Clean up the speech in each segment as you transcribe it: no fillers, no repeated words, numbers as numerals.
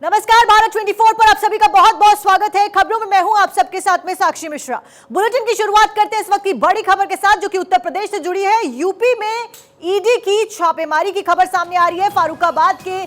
नमस्कार, भारत 24 पर आप सभी का बहुत बहुत स्वागत है। खबरों में मैं हूं आप सबके साथ में साक्षी मिश्रा। बुलेटिन की शुरुआत करते हैं इस वक्त की बड़ी खबर के साथ, जो कि उत्तर प्रदेश से जुड़ी है। यूपी में ईडी की छापेमारी की खबर सामने आ रही है। फारुखाबाद के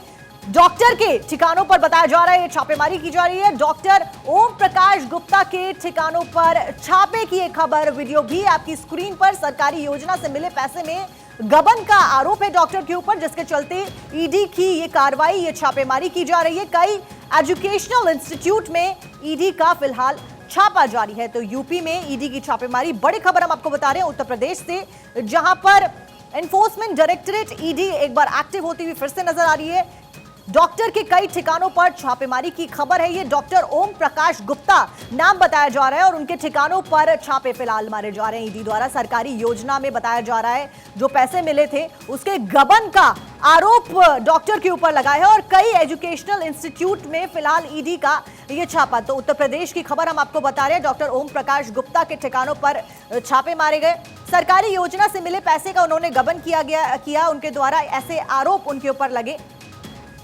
डॉक्टर के ठिकानों पर बताया जा रहा है ये छापेमारी की जा रही है। डॉक्टर ओम प्रकाश गुप्ता के ठिकानों पर छापे की एक खबर, वीडियो भी आपकी स्क्रीन पर। सरकारी योजना से मिले पैसे में गबन का आरोप है डॉक्टर के ऊपर, जिसके चलते ईडी की ये कार्रवाई, ये छापेमारी की जा रही है। कई एजुकेशनल इंस्टीट्यूट में ईडी का फिलहाल छापा जारी है। तो यूपी में ईडी की छापेमारी, बड़ी खबर हम आपको बता रहे हैं उत्तर प्रदेश से, जहां पर एनफोर्समेंट डायरेक्टरेट ईडी एक बार एक्टिव होती हुई फिर से नजर आ रही है। डॉक्टर के कई ठिकानों पर छापेमारी की खबर है। ये डॉक्टर ओम प्रकाश गुप्ता नाम बताया जा रहा है और उनके ठिकानों पर छापे फिलहाल मारे जा रहे हैं ईडी द्वारा। सरकारी योजना में बताया जा रहा है जो पैसे मिले थे उसके गबन का आरोप डॉक्टर के ऊपर लगा है और कई एजुकेशनल इंस्टीट्यूट में फिलहाल ईडी का ये छापा। तो उत्तर प्रदेश की खबर हम आपको बता रहे हैं। डॉक्टर ओम प्रकाश गुप्ता के ठिकानों पर छापे मारे गए। सरकारी योजना से मिले पैसे का उन्होंने गबन किया उनके द्वारा, ऐसे आरोप उनके ऊपर लगे।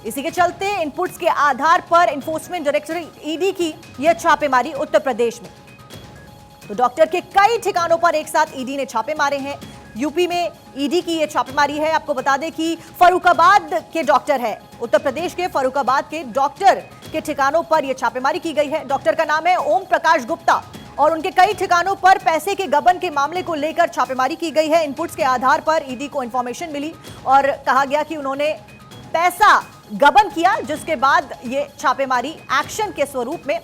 इसी के चलते इनपुट्स के आधार पर एनफोर्समेंट डायरेक्टरेट ईडी की यह छापेमारी उत्तर प्रदेश में। तो डॉक्टर के कई ठिकानों पर एक साथ ईडी ने छापे मारे हैं। यूपी में ईडी की यह छापेमारी है। आपको बता दें कि फर्रुखाबाद के डॉक्टर है, उत्तर प्रदेश के फर्रुखाबाद के डॉक्टर के ठिकानों पर यह छापेमारी की गई है। डॉक्टर का नाम है ओम प्रकाश गुप्ता और उनके कई ठिकानों पर पैसे के गबन के मामले को लेकर छापेमारी की गई है। इनपुट्स के आधार पर ईडी को इंफॉर्मेशन मिली और कहा गया कि उन्होंने पैसा गबन किया, जिसके बाद ये छापेमारी एक्शन के स्वरूप में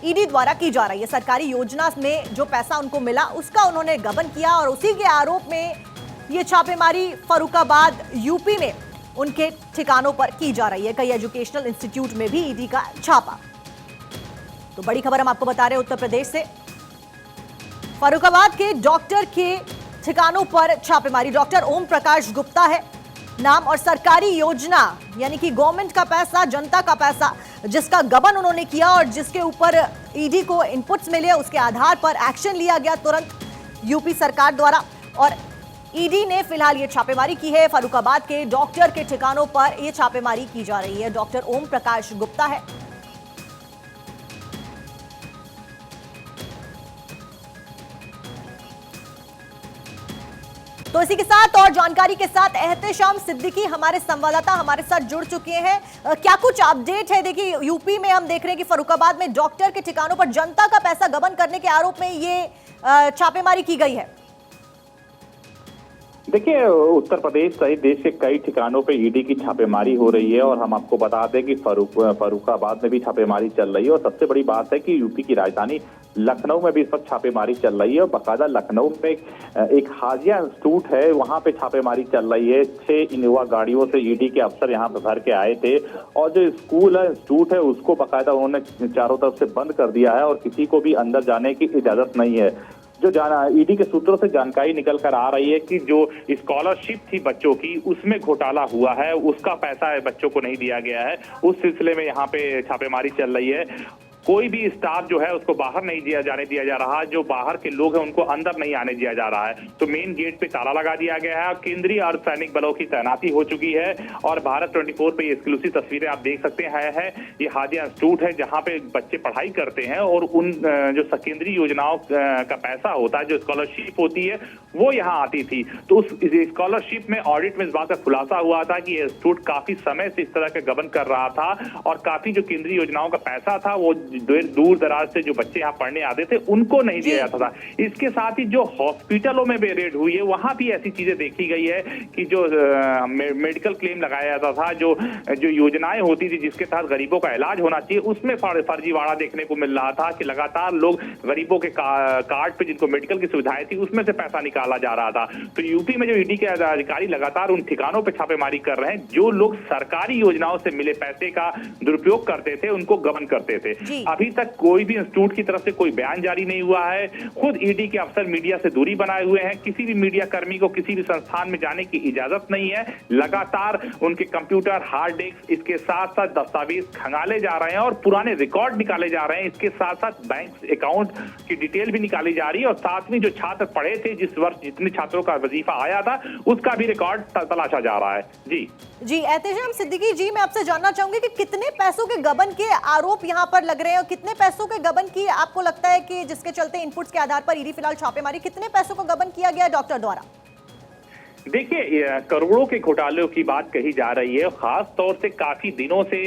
ईडी द्वारा की जा रही है। सरकारी योजना में जो पैसा उनको मिला उसका उन्होंने गबन किया और उसी के आरोप में ये छापेमारी फर्रुखाबाद यूपी में उनके ठिकानों पर की जा रही है। कई एजुकेशनल इंस्टीट्यूट में भी ईडी का छापा। तो बड़ी खबर हम आपको बता रहे हैं उत्तर प्रदेश से। फर्रुखाबाद के डॉक्टर के ठिकानों पर छापेमारी। डॉक्टर ओम प्रकाश गुप्ता है नाम और सरकारी योजना यानी कि गवर्नमेंट का पैसा, जनता का पैसा, जिसका गबन उन्होंने किया और जिसके ऊपर ईडी को इनपुट्स मिले, उसके आधार पर एक्शन लिया गया तुरंत यूपी सरकार द्वारा और ईडी ने फिलहाल ये छापेमारी की है। फर्रुखाबाद के डॉक्टर के ठिकानों पर ये छापेमारी की जा रही है। डॉक्टर ओम प्रकाश गुप्ता है। तो इसी के साथ और जानकारी के साथ एहतेशाम सिद्दीकी हमारे संवाददाता हमारे साथ जुड़ चुके हैं। क्या कुछ अपडेट है? देखिए, यूपी में हम देख रहे हैं कि फर्रुखाबाद में डॉक्टर के ठिकानों पर जनता का पैसा गबन करने के आरोप में ये छापेमारी की गई है। देखिए, उत्तर प्रदेश सहित देश के कई ठिकानों पे ईडी की छापेमारी हो रही है और हम आपको बता दें कि फर्रुखाबाद में भी छापेमारी चल रही है। और सबसे बड़ी बात है कि यूपी की राजधानी लखनऊ में भी इस वक्त छापेमारी चल रही है और बाकायदा लखनऊ में एक हाजिया इंस्टीट्यूट है, वहां पे छापेमारी चल रही है। 6 इनोवा गाड़ियों से ईडी के अफसर यहाँ पे भर के आए थे और जो स्कूल है, इंस्टीट्यूट है, उसको बाकायदा उन्होंने चारों तरफ से बंद कर दिया है और किसी को भी अंदर जाने की इजाजत नहीं है। जो ईडी के सूत्रों से जानकारी निकल कर आ रही है कि जो स्कॉलरशिप थी बच्चों की, उसमें घोटाला हुआ है, उसका पैसा बच्चों को नहीं दिया गया है। उस सिलसिले में यहाँ पे छापेमारी चल रही है। कोई भी स्टाफ जो है उसको बाहर नहीं जाने दिया जा रहा। जो बाहर के लोग हैं उनको अंदर नहीं आने दिया जा रहा है। तो मेन गेट पे ताला लगा दिया गया है। केंद्रीय अर्धसैनिक बलों की तैनाती हो चुकी है और भारत 24 पे ये एक्सक्लूसिव तस्वीरें आप देख सकते हैं। ये हाजिया इंस्टीट्यूट है जहाँ पे बच्चे पढ़ाई करते हैं और उन जो केंद्रीय योजनाओं का पैसा होता है, जो स्कॉलरशिप होती है, वो यहाँ आती थी। तो उस स्कॉलरशिप में ऑडिट में इस बात का खुलासा हुआ था कि ये इंस्टीट्यूट काफी समय से इस तरह का गबन कर रहा था और काफी जो केंद्रीय योजनाओं का पैसा था वो दूर दराज से जो बच्चे यहाँ पढ़ने आते थे उनको नहीं दिया जाता था। इसके साथ ही जो हॉस्पिटलों में रेड हुई है, वहां भी ऐसी चीजें देखी गई है कि जो मेडिकल क्लेम लगाया जाता था, जो योजनाएं होती थी जिसके तहत गरीबों का इलाज होना चाहिए, उसमें फर्जीवाड़ा देखने को मिल रहा था कि लगातार लोग गरीबों के कार्ड पे जिनको मेडिकल की सुविधाएं थी उसमें से पैसा निकाला जा रहा था। तो यूपी में जो ईडी के अधिकारी लगातार उन ठिकानों पर छापेमारी कर रहे हैं जो लोग सरकारी योजनाओं से मिले पैसे का दुरुपयोग करते थे, उनको गबन करते थे। अभी तक कोई भी इंस्टीट्यूट की तरफ से कोई बयान जारी नहीं हुआ है। खुद ईडी के अफसर मीडिया से दूरी बनाए हुए हैं। किसी भी मीडिया कर्मी को किसी भी संस्थान में जाने की इजाजत नहीं है। लगातार उनके कंप्यूटर, हार्ड डिस्क, इसके साथ साथ दस्तावेज खंगाले जा रहे हैं और पुराने रिकॉर्ड निकाले जा रहे हैं। इसके साथ साथ बैंक अकाउंट की डिटेल भी निकाली जा रही है और साथ में जो छात्र पढ़े थे, जिस वर्ष जितने छात्रों का वजीफा आया था, उसका भी रिकॉर्ड तलाशा जा रहा है। जी एहतेशाम सिद्दीकी जी, मैं आपसे जानना चाहूंगी कि कितने पैसों के गबन के आरोप यहां पर लग रहे हैं और कितने पैसों के गबन की आपको लगता है कि जिसके चलते इनपुट्स के आधार पर ईडी फिलहाल छापेमारी, कितने पैसों का गबन किया गया डॉक्टर द्वारा? देखिए, करोड़ों के घोटालों की बात कही जा रही है। खास तौर से काफी दिनों से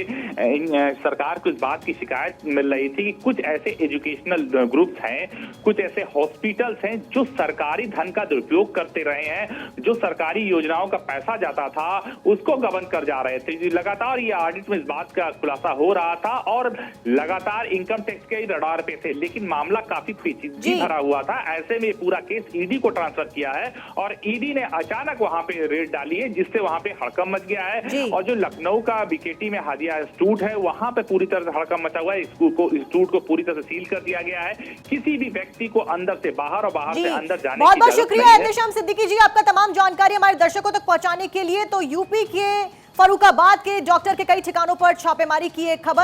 सरकार को इस बात की शिकायत मिल रही थी कि कुछ ऐसे एजुकेशनल ग्रुप्स हैं, कुछ ऐसे हॉस्पिटल्स हैं जो सरकारी धन का दुरुपयोग करते रहे हैं, जो सरकारी योजनाओं का पैसा जाता था उसको गबन कर जा रहे थे। लगातार ये ऑडिट में इस बात का खुलासा हो रहा था और लगातार इनकम टैक्स के रडार पे थे, लेकिन मामला काफी पेचीदगी भरा हुआ था। ऐसे में पूरा केस ईडी को ट्रांसफर किया है और ईडी ने अचानक वहां पे रेड डाली है, जिससे वहां पे हड़कंप मच गया है। और जो लखनऊ का बीकेटी में हादिया इंस्टीट्यूट है, वहां पे पूरी तरह से हड़कंप मचा हुआ है। इंस्टीट्यूट को पूरी तरह से सील कर दिया गया है। किसी भी व्यक्ति को अंदर से बाहर और बाहर से अंदर जाने की बहुत बहुत शुक्रिया एहतेशाम सिद्दीकी जी, आपका तमाम जानकारी हमारे दर्शकों तक पहुंचाने के लिए। तो यूपी के फर्रुखाबाद के डॉक्टर के कई ठिकानों पर छापेमारी की एक खबर।